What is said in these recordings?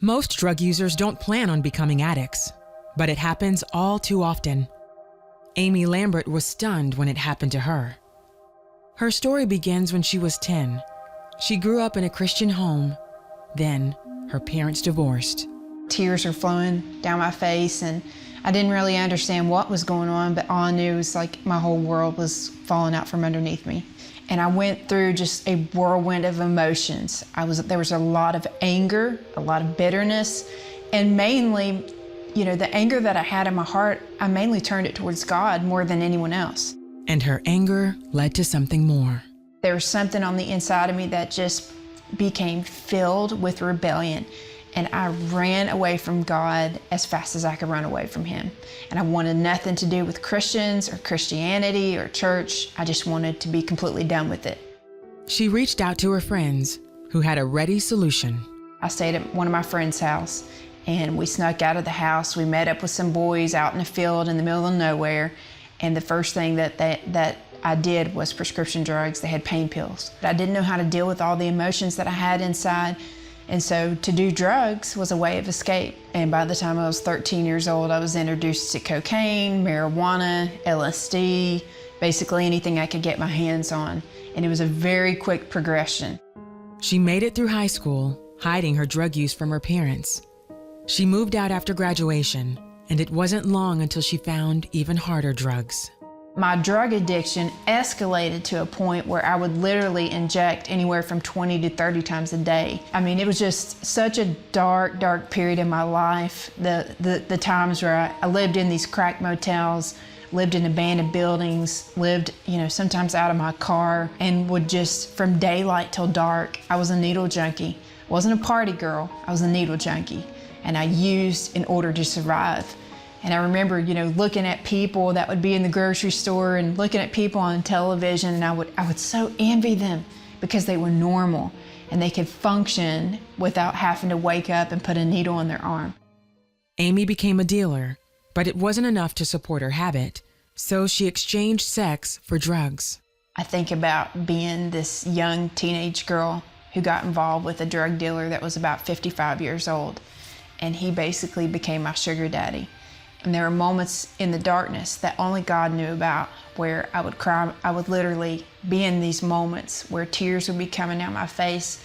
Most drug users don't plan on becoming addicts, but it happens all too often. Amy Lambert was stunned when it happened to her. Her story begins when she was 10. She grew up in a Christian home. Then, her parents divorced. Tears were flowing down my face, and I didn't really understand what was going on, but all I knew was like my whole world was falling out from underneath me. And I went through just a whirlwind of emotions. There was a lot of anger, a lot of bitterness, and mainly, the anger that I had in my heart, I mainly turned it towards God more than anyone else. And her anger led to something more. There was something on the inside of me that just became filled with rebellion. And I ran away from God as fast as I could run away from Him. And I wanted nothing to do with Christians or Christianity or church. I just wanted to be completely done with it. She reached out to her friends who had a ready solution. I stayed at one of my friends' house, and we snuck out of the house. We met up with some boys out in the field in the middle of nowhere. And the first thing that I did was prescription drugs. They had pain pills. I didn't know how to deal with all the emotions that I had inside. And so to do drugs was a way of escape. And by the time I was 13 years old, I was introduced to cocaine, marijuana, LSD, basically anything I could get my hands on. And it was a very quick progression. She made it through high school, hiding her drug use from her parents. She moved out after graduation, and it wasn't long until she found even harder drugs. My drug addiction escalated to a point where I would literally inject anywhere from 20 to 30 times a day. I mean, it was just such a dark, dark period in my life. The times where I lived in these crack motels, lived in abandoned buildings, lived, sometimes out of my car, and would just, from daylight till dark, I was a needle junkie. Wasn't a party girl, I was a needle junkie. And I used in order to survive. And I remember, looking at people that would be in the grocery store and looking at people on television, and I would so envy them because they were normal and they could function without having to wake up and put a needle in their arm. Amy became a dealer, but it wasn't enough to support her habit, so she exchanged sex for drugs. I think about being this young teenage girl who got involved with a drug dealer that was about 55 years old, and he basically became my sugar daddy. And there were moments in the darkness that only God knew about where I would cry. I would literally be in these moments where tears would be coming down my face,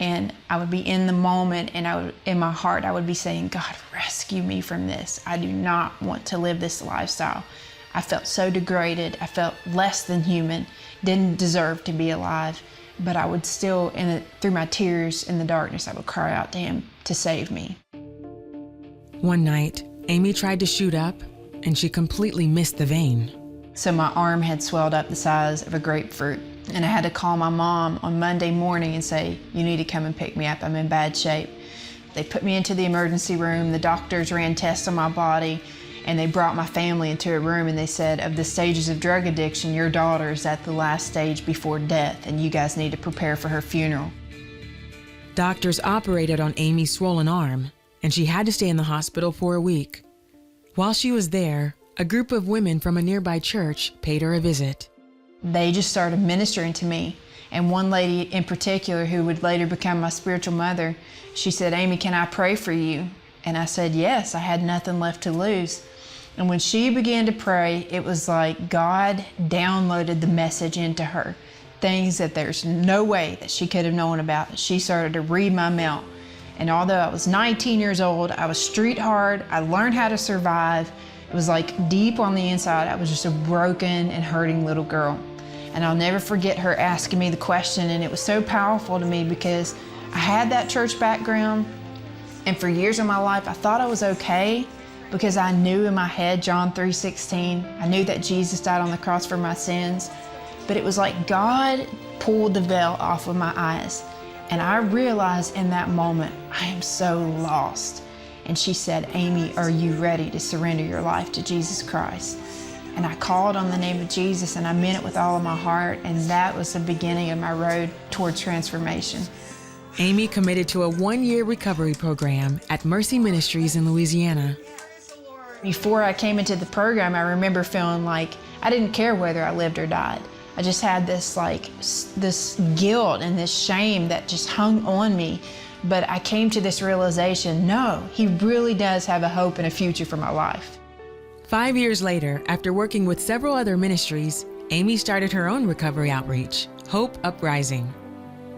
and I would be in the moment, and in my heart, I would be saying, God, rescue me from this. I do not want to live this lifestyle. I felt so degraded. I felt less than human, didn't deserve to be alive. But I would still, through my tears in the darkness, I would cry out to Him to save me. One night, Amy tried to shoot up, and she completely missed the vein. So my arm had swelled up the size of a grapefruit, and I had to call my mom on Monday morning and say, you need to come and pick me up, I'm in bad shape. They put me into the emergency room, the doctors ran tests on my body, and they brought my family into a room, and they said, of the stages of drug addiction, your daughter is at the last stage before death, and you guys need to prepare for her funeral. Doctors operated on Amy's swollen arm, and she had to stay in the hospital for a week. While she was there, a group of women from a nearby church paid her a visit. They just started ministering to me. And one lady in particular, who would later become my spiritual mother, she said, Amy, can I pray for you? And I said, yes, I had nothing left to lose. And when she began to pray, it was like God downloaded the message into her. Things that there's no way that she could have known about. She started to read my mail. And although I was 19 years old, I was street hard, I learned how to survive. It was like deep on the inside, I was just a broken and hurting little girl. And I'll never forget her asking me the question, and it was so powerful to me because I had that church background, and for years of my life, I thought I was okay because I knew in my head, John 3:16, I knew that Jesus died on the cross for my sins, but it was like God pulled the veil off of my eyes. And I realized in that moment, I am so lost. And she said, Amy, are you ready to surrender your life to Jesus Christ? And I called on the name of Jesus, and I meant it with all of my heart, and that was the beginning of my road towards transformation. Amy committed to a 1-year recovery program at Mercy Ministries in Louisiana. Before I came into the program, I remember feeling like I didn't care whether I lived or died. I just had this guilt and this shame that just hung on me But I came to this realization, no, he really does have a hope and a future for my life. 5 years later, after working with several other ministries, Amy started her own recovery outreach, Hope Uprising.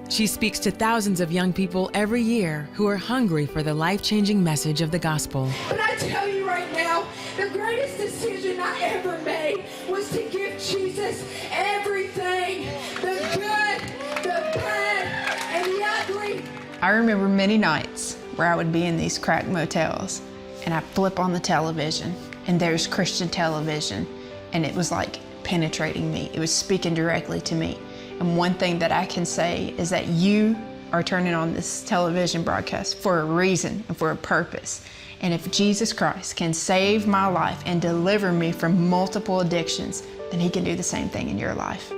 She speaks to thousands of young people every year who are hungry for the life-changing message of the gospel. But I tell you right now, the greatest decision I ever made was to give Jesus everything, the good, the bad, and the ugly. I remember many nights where I would be in these crack motels and I flip on the television and there's Christian television and it was like penetrating me. It was speaking directly to me. And one thing that I can say is that you are turning on this television broadcast for a reason and for a purpose. And if Jesus Christ can save my life and deliver me from multiple addictions, then he can do the same thing in your life.